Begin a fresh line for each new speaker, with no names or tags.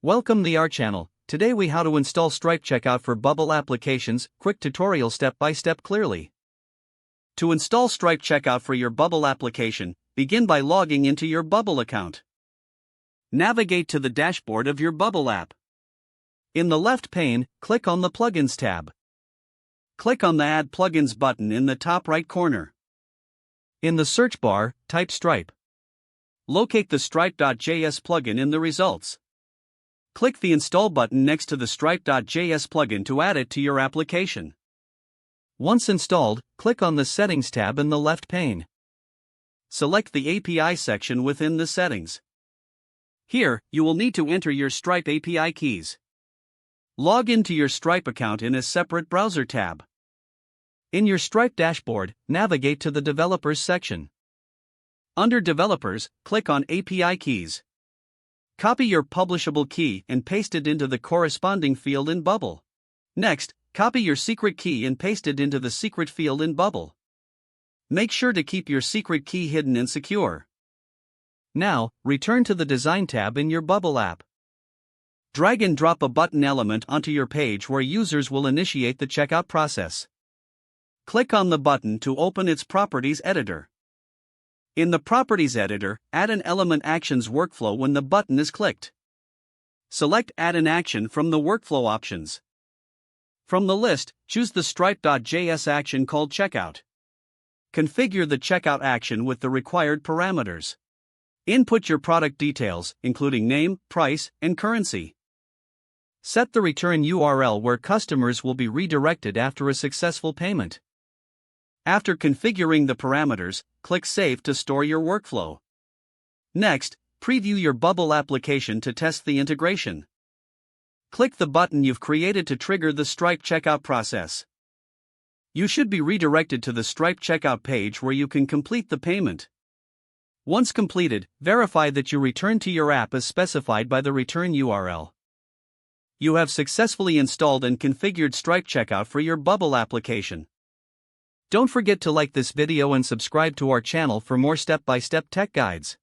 Welcome to our channel. Today we how to install Stripe Checkout for Bubble applications, quick tutorial step by step clearly. To install Stripe Checkout for your Bubble application, begin by logging into your Bubble account. Navigate to the dashboard of your Bubble app. In the left pane, click on the Plugins tab. Click on the Add Plugins button in the top right corner. In the search bar, type Stripe. Locate the Stripe.js plugin in the results. Click the Install button next to the Stripe.js plugin to add it to your application. Once installed, click on the Settings tab in the left pane. Select the API section within the settings. Here, you will need to enter your Stripe API keys. Log into your Stripe account in a separate browser tab. In your Stripe dashboard, navigate to the Developers section. Under Developers, click on API Keys. Copy your publishable key and paste it into the corresponding field in Bubble. Next, copy your secret key and paste it into the secret field in Bubble. Make sure to keep your secret key hidden and secure. Now, return to the Design tab in your Bubble app. Drag and drop a button element onto your page where users will initiate the checkout process. Click on the button to open its Properties Editor. In the Properties Editor, add an Element Actions workflow when the button is clicked. Select Add an Action from the workflow options. From the list, choose the Stripe.js action called Checkout. Configure the checkout action with the required parameters. Input your product details, including name, price, and currency. Set the return URL where customers will be redirected after a successful payment. After configuring the parameters, click Save to store your workflow. Next, preview your Bubble application to test the integration. Click the button you've created to trigger the Stripe checkout process. You should be redirected to the Stripe checkout page where you can complete the payment. Once completed, verify that you return to your app as specified by the return URL. You have successfully installed and configured Stripe Checkout for your Bubble application. Don't forget to like this video and subscribe to our channel for more step-by-step tech guides.